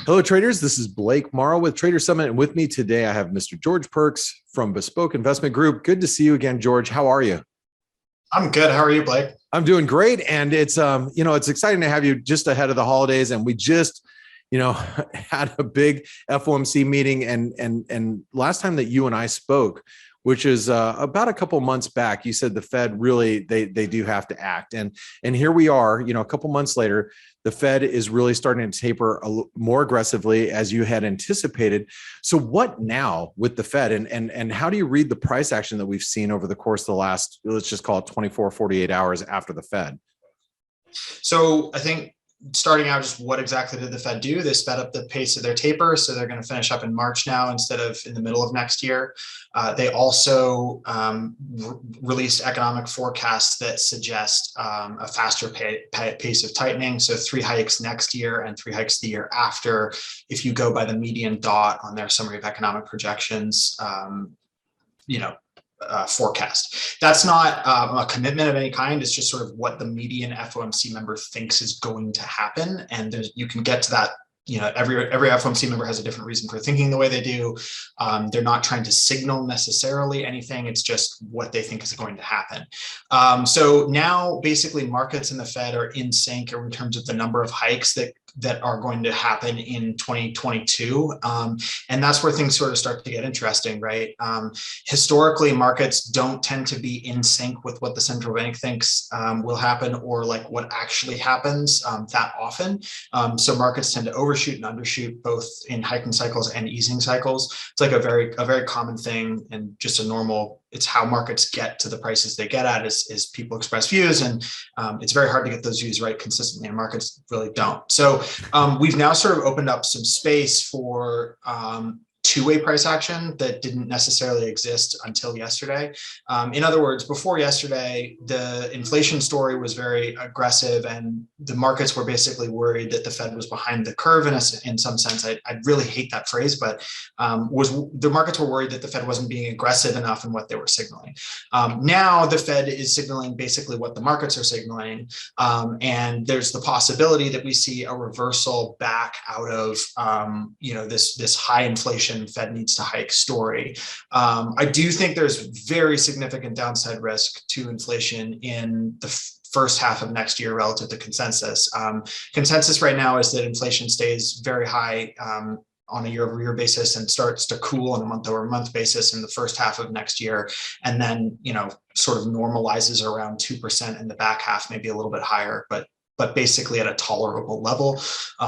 Hello, traders. This is Blake Morrow with Trader Summit. And with me today, I have Mr. George Pearkes from Bespoke Investment Group. Good to see you again, George. How are you? I'm good. How are you, Blake? I'm doing great. And it's exciting to have you just ahead of the holidays. And we just, had a big FOMC meeting. And last time that you and I spoke, which is about a couple months back, you said the Fed really, they do have to act. And here we are, a couple months later, the Fed is really starting to taper more aggressively as you had anticipated. So what now with the Fed, and how do you read the price action that we've seen over the course of the last, let's just call it 24, 48 hours after the Fed? So I think starting out, just what exactly did the Fed do? They sped up the pace of their taper. So they're going to finish up in March now instead of in the middle of next year. They also released economic forecasts that suggest a faster pace of tightening. So 3 hikes next year and 3 hikes the year after, if you go by the median dot on their summary of economic projections, forecast. That's not a commitment of any kind. It's just sort of what the median FOMC member thinks is going to happen. And you can get to that. Every FOMC member has a different reason for thinking the way they do. They're not trying to signal necessarily anything. It's just what they think is going to happen. So now basically markets and the Fed are in sync in terms of the number of hikes that are going to happen in 2022. And that's where things sort of start to get interesting, right? Historically, markets don't tend to be in sync with what the central bank thinks will happen or like what actually happens that often. So markets tend to overshoot and undershoot both in hiking cycles and easing cycles. It's like a very common thing and just a normal, it's how markets get to the prices they get at is people express views, and it's very hard to get those views right consistently, and markets really don't. So we've now sort of opened up some space for two-way price action that didn't necessarily exist until yesterday. In other words, before yesterday, the inflation story was very aggressive and the markets were basically worried that the Fed was behind the curve in some sense. I really hate that phrase, but the markets were worried that the Fed wasn't being aggressive enough in what they were signaling. Now the Fed is signaling basically what the markets are signaling. And there's the possibility that we see a reversal back out of this high inflation Fed needs to hike story. I do think there's very significant downside risk to inflation in the first half of next year relative to consensus. Consensus right now is that inflation stays very high on a year-over-year basis and starts to cool on a month-over-month basis in the first half of next year, and then sort of normalizes around 2% in the back half, maybe a little bit higher, but basically at a tolerable level,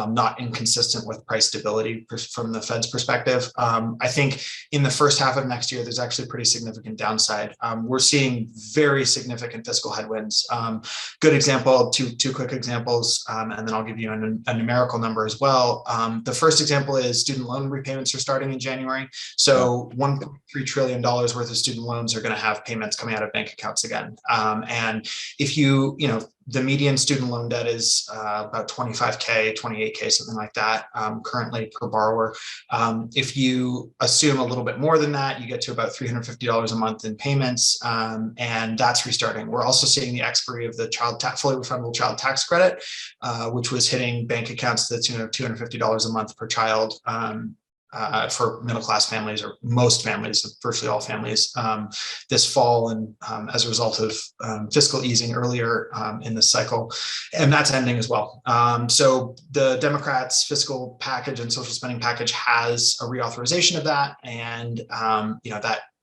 not inconsistent with price stability from the Fed's perspective. I think in the first half of next year, there's actually pretty significant downside. We're seeing very significant fiscal headwinds. Good example, two quick examples, and then I'll give you a numerical number as well. The first example is student loan repayments are starting in January. So $1.3 trillion worth of student loans are going to have payments coming out of bank accounts again. And if the median student loan debt is about 25K, 28K, something like that, currently per borrower. If you assume a little bit more than that, you get to about $350 a month in payments, and that's restarting. We're also seeing the expiry of the fully refundable child tax credit, which was hitting bank accounts to the tune of $250 a month per child. For middle-class families, or most families, virtually all families, this fall, and as a result of fiscal easing earlier in this cycle, and that's ending as well. So the Democrats' fiscal package and social spending package has a reauthorization of that, and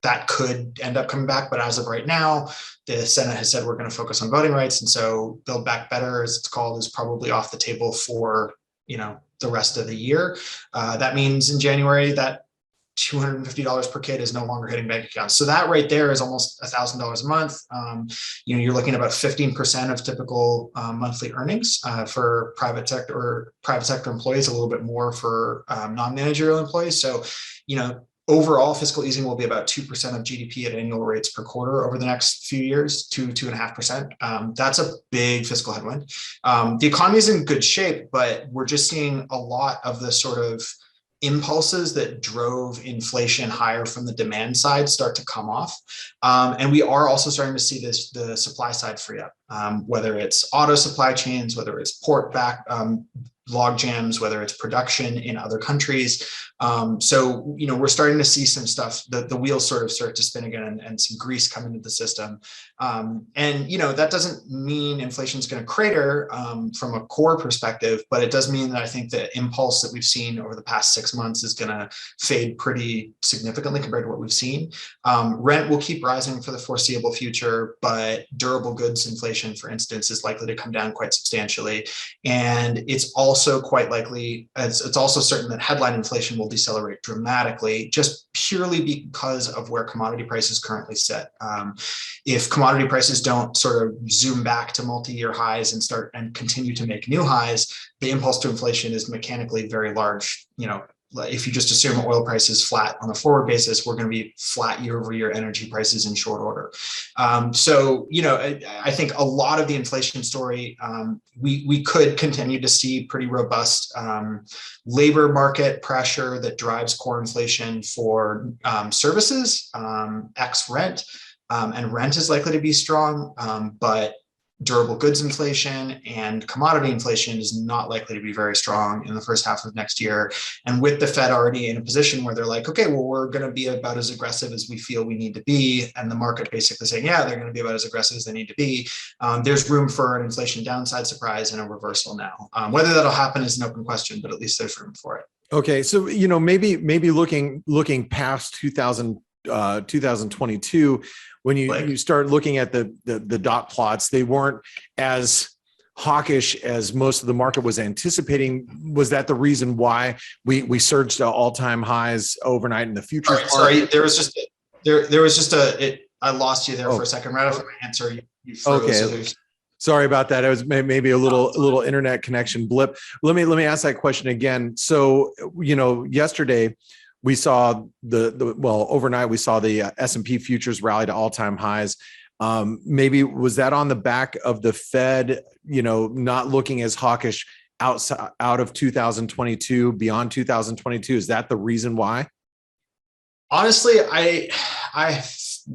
that could end up coming back. But as of right now, the Senate has said we're going to focus on voting rights, and so Build Back Better, as it's called, is probably off the table for the rest of the year. That means in January that $250 per kid is no longer hitting bank accounts. So that right there is almost $1,000 a month. You're looking at about 15% of typical monthly earnings for private sector employees, a little bit more for non-managerial employees. So, overall, fiscal easing will be about 2% of GDP at annual rates per quarter over the next few years, 2.5%. That's a big fiscal headwind. The economy is in good shape, but we're just seeing a lot of the sort of impulses that drove inflation higher from the demand side start to come off. And we are also starting to see the supply side free up, whether it's auto supply chains, whether it's port log jams, whether it's production in other countries. So, we're starting to see some stuff, the wheels sort of start to spin again, and some grease come into the system. And, that doesn't mean inflation is going to crater from a core perspective, but it does mean that I think the impulse that we've seen over the past 6 months is going to fade pretty significantly compared to what we've seen. Rent will keep rising for the foreseeable future, but durable goods inflation, for instance, is likely to come down quite substantially. And it's also quite likely, it's also certain that headline inflation will decelerate dramatically, just purely because of where commodity prices currently sit. If commodity prices don't sort of zoom back to multi-year highs and continue to make new highs, the impulse to inflation is mechanically very large. If you just assume oil prices flat on a forward basis, we're going to be flat year-over-year energy prices in short order. So, I think a lot of the inflation story, we could continue to see pretty robust labor market pressure that drives core inflation for services, ex rent, and rent is likely to be strong, but durable goods inflation and commodity inflation is not likely to be very strong in the first half of next year. And with the Fed already in a position where they're like, okay, well, we're going to be about as aggressive as we feel we need to be, and the market basically saying, yeah, they're going to be about as aggressive as they need to be, there's room for an inflation downside surprise and a reversal now. Whether that'll happen is an open question, but at least there's room for it. Okay, so maybe looking past 2022, when you start looking at the dot plots, they weren't as hawkish as most of the market was anticipating. Was that the reason why we surged to all-time highs overnight in the futures? Sorry, there was just I lost you there for a second. Right after my answer, you froze. Okay. Sorry about that. It was maybe a little internet connection blip. Let me ask that question again. So, yesterday we saw overnight we saw the S&P futures rally to all-time highs. Maybe was that on the back of the Fed, not looking as hawkish out of 2022, beyond 2022? Is that the reason why? Honestly, I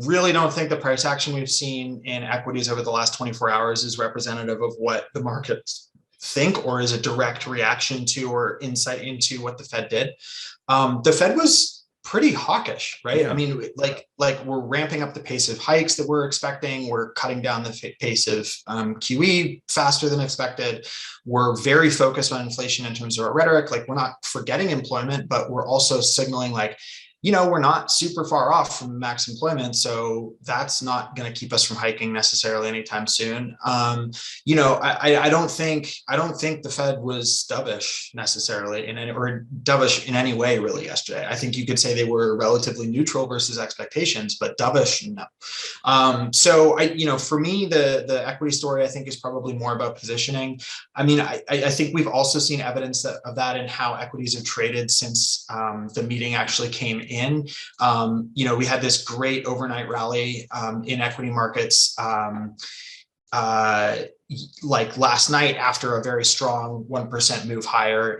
really don't think the price action we've seen in equities over the last 24 hours is representative of what the markets think, or is a direct reaction to or insight into what the Fed did. The Fed was pretty hawkish, right? Yeah. I mean, like we're ramping up the pace of hikes that we're expecting. We're cutting down the pace of QE faster than expected. We're very focused on inflation in terms of our rhetoric. Like, we're not forgetting employment, but we're also signaling like, we're not super far off from max employment, so that's not going to keep us from hiking necessarily anytime soon. I don't think the Fed was dovish necessarily or dovish in any way really yesterday. I think you could say they were relatively neutral versus expectations, but dovish, no. So for me, the equity story I think is probably more about positioning. I mean, I think we've also seen evidence of that in how equities have traded since the meeting actually came in. We had this great overnight rally in equity markets like last night after a very strong 1% move higher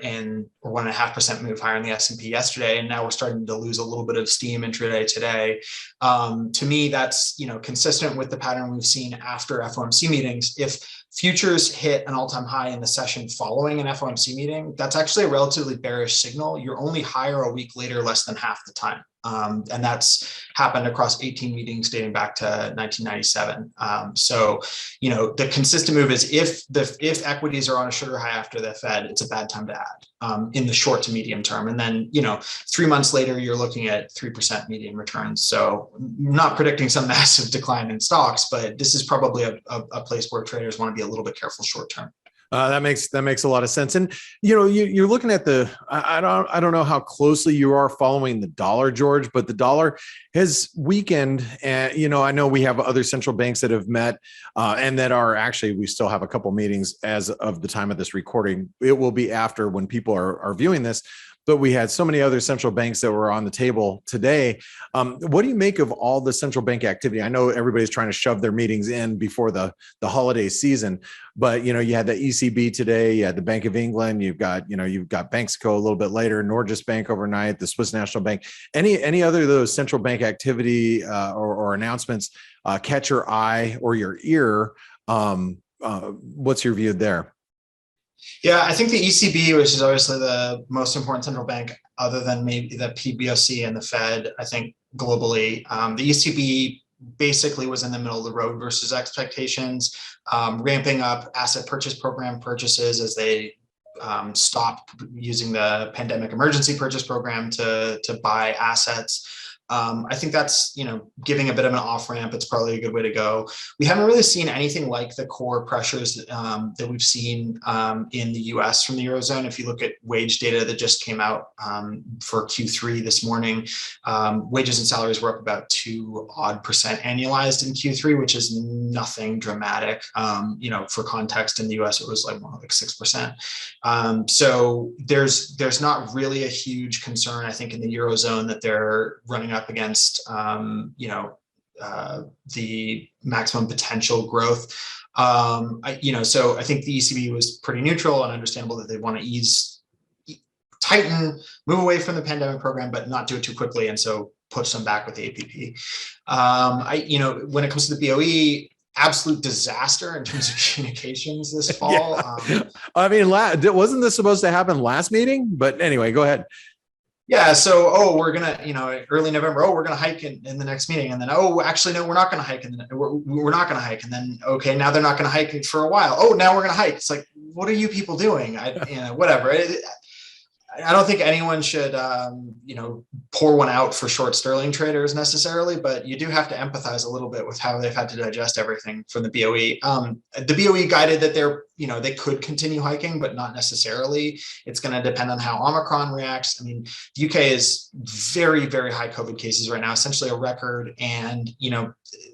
or 1.5% move higher in the S&P yesterday. And now we're starting to lose a little bit of steam intraday today. To me, that's, consistent with the pattern we've seen after FOMC meetings. If futures hit an all-time high in the session following an FOMC meeting, that's actually a relatively bearish signal. You're only higher a week later, less than half the time. And that's happened across 18 meetings dating back to 1997. So, the consistent move is if equities are on a sugar high after the Fed, it's a bad time to add in the short to medium term. And then, 3 months later, you're looking at 3% median returns. So I'm not predicting some massive decline in stocks, but this is probably a place where traders want to be a little bit careful short term. That makes a lot of sense. And, you're looking at I don't know how closely you are following the dollar, George, but the dollar has weakened. And, I know we have other central banks that have met and that are actually, we still have a couple meetings as of the time of this recording. It will be after when people are viewing this. But we had so many other central banks that were on the table today. What do you make of all the central bank activity? I know everybody's trying to shove their meetings in before the holiday season, but you had the ECB today, you had the Bank of England, you've got Banxico a little bit later, Norges Bank overnight, the Swiss National Bank. Any other of those central bank activity or announcements catch your eye or your ear? What's your view there? Yeah, I think the ECB, which is obviously the most important central bank, other than maybe the PBOC and the Fed, I think globally, the ECB basically was in the middle of the road versus expectations, ramping up asset purchase program purchases as they stopped using the pandemic emergency purchase program to buy assets. I think that's, giving a bit of an off ramp. It's probably a good way to go. We haven't really seen anything like the core pressures that we've seen in the US from the Eurozone. If you look at wage data that just came out for Q3 this morning, wages and salaries were up about 2% annualized in Q3, which is nothing dramatic. For context, in the US, it was more like 6%. So there's not really a huge concern, I think, in the Eurozone that they're running up against, the maximum potential growth. So I think the ECB was pretty neutral and understandable that they want to tighten, move away from the pandemic program, but not do it too quickly. And so push them back with the APP. When it comes to the BOE, absolute disaster in terms of communications this fall. Yeah. I mean, wasn't this supposed to happen last meeting? But anyway, go ahead. Yeah. So, we're going to, early November, we're going to hike in the next meeting. And then, actually, no, we're not going to hike. And we're not going to hike. And then, okay, now they're not going to hike for a while. Oh, now we're going to hike. It's like, what are you people doing? Whatever. I don't think anyone should, pour one out for short sterling traders necessarily, but you do have to empathize a little bit with how they've had to digest everything from the BOE. The BOE guided that they could continue hiking, but not necessarily. It's going to depend on how Omicron reacts. I mean, the UK is very, very high COVID cases right now, essentially a record. And,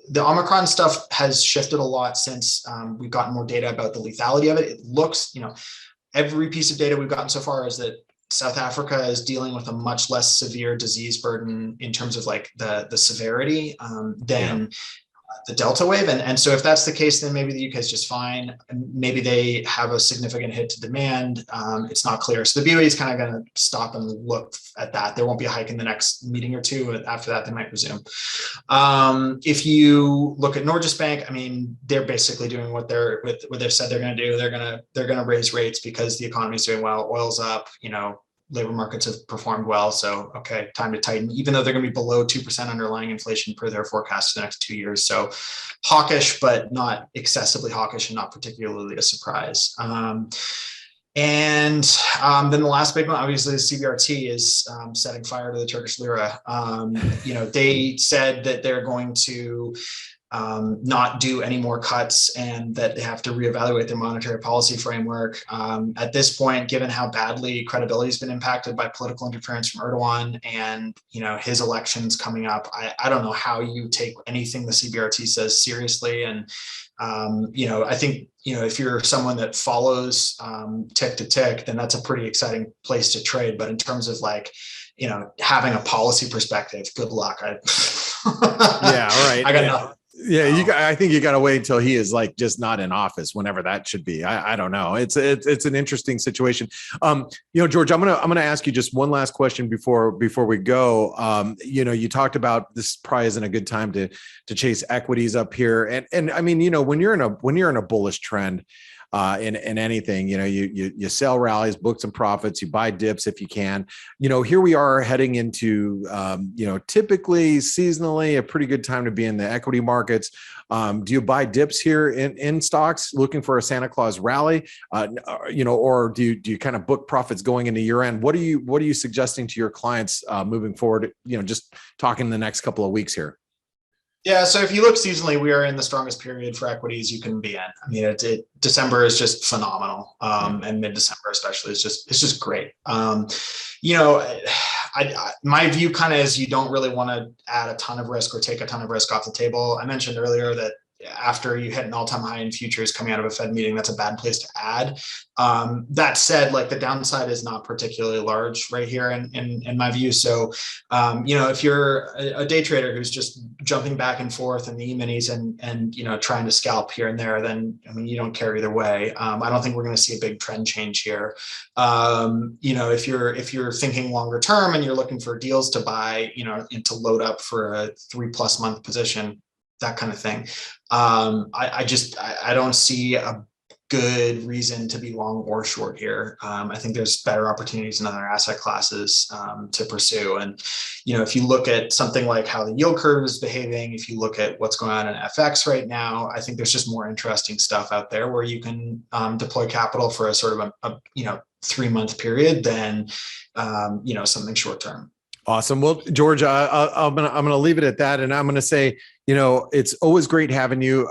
the Omicron stuff has shifted a lot since we've gotten more data about the lethality of it. It looks, every piece of data we've gotten so far is that South Africa is dealing with a much less severe disease burden in terms of the severity than the Delta wave. And so if that's the case, then maybe the UK is just fine. Maybe they have a significant hit to demand. It's not clear. So the BOE is kind of going to stop and look at that. There won't be a hike in the next meeting or two. After that, they might resume. If you look at Norges Bank, I mean, they're basically doing what they've said they're going to do. They're going to raise rates because the economy is doing well. Oil's up, labor markets have performed well. So, okay, time to tighten, even though they're going to be below 2% underlying inflation per their forecast for the next 2 years. So hawkish, but not excessively hawkish and not particularly a surprise. Then the last big one, obviously, the CBRT is setting fire to the Turkish lira. They said that they're going to not do any more cuts and that they have to reevaluate their monetary policy framework. At this point, given how badly credibility has been impacted by political interference from Erdogan and, his elections coming up, I don't know how you take anything the CBRT says seriously. And, I think, if you're someone that follows tick to tick, then that's a pretty exciting place to trade. But in terms of having a policy perspective, good luck. Yeah, right. I got nothing. Yeah, I think you got to wait until he is just not in office, whenever that should be. I don't know. It's an interesting situation. George, I'm gonna ask you just one last question before we go. You talked about this probably isn't a good time to chase equities up here, and I mean, when you're in a bullish trend. In anything, you sell rallies, book some profits, you buy dips if you can. Here we are heading into, typically seasonally a pretty good time to be in the equity markets. Do you buy dips here in stocks, looking for a Santa Claus rally, or do you kind of book profits going into year end? What are you suggesting to your clients moving forward? Just talking the next couple of weeks here. Yeah, so if you look seasonally, we are in the strongest period for equities you can be in. I mean, December is just phenomenal, and mid-December especially is just great. My view kind of is you don't really want to add a ton of risk or take a ton of risk off the table. I mentioned earlier that after you hit an all-time high in futures coming out of a Fed meeting, that's a bad place to add. That said, the downside is not particularly large right here in my view. So, if you're a day trader who's just jumping back and forth in the E-minis and trying to scalp here and there, then, I mean, you don't care either way. I don't think we're going to see a big trend change here. If you're thinking longer term and you're looking for deals to buy, and to load up for a 3+ month position, that kind of thing. I don't see a good reason to be long or short here. I think there's better opportunities in other asset classes to pursue. And, if you look at something like how the yield curve is behaving, if you look at what's going on in FX right now, I think there's just more interesting stuff out there where you can deploy capital for a sort of a 3-month period than, something short term. Awesome. Well, George, I'm gonna leave it at that, and I'm gonna say, it's always great having you.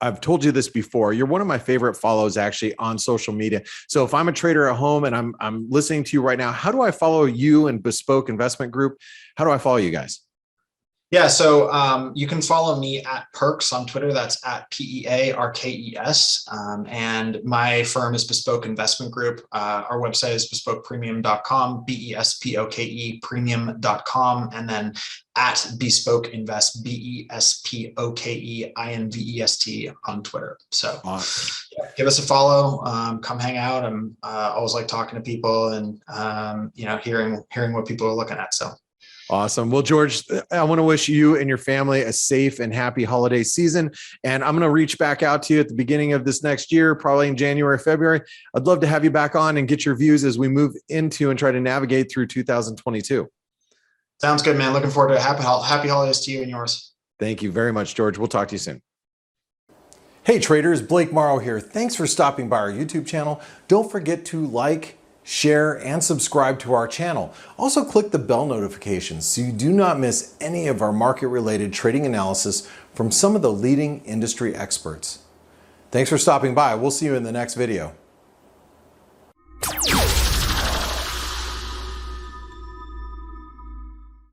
I've told you this before. You're one of my favorite follows actually on social media. So if I'm a trader at home and I'm listening to you right now, how do I follow you and Bespoke Investment Group? How do I follow you guys? Yeah, so you can follow me at Pearkes on Twitter. That's at Pearkes. And my firm is Bespoke Investment Group. Our website is bespokepremium.com, BESPOKE premium.com. And then at Bespoke Invest, BESPOKEINVEST on Twitter. So yeah, give us a follow, come hang out. I'm always like talking to people and, hearing what people are looking at. So. Awesome. Well, George, I want to wish you and your family a safe and happy holiday season. And I'm going to reach back out to you at the beginning of this next year, probably in January, February. I'd love to have you back on and get your views as we move into and try to navigate through 2022. Sounds good, man. Looking forward to happy holidays to you and yours. Thank you very much, George. We'll talk to you soon. Hey traders, Blake Morrow here. Thanks for stopping by our YouTube channel. Don't forget to like, share, and subscribe to our channel. Also click the bell notifications so you do not miss any of our market-related trading analysis from some of the leading industry experts. Thanks for stopping by. We'll see you in the next video.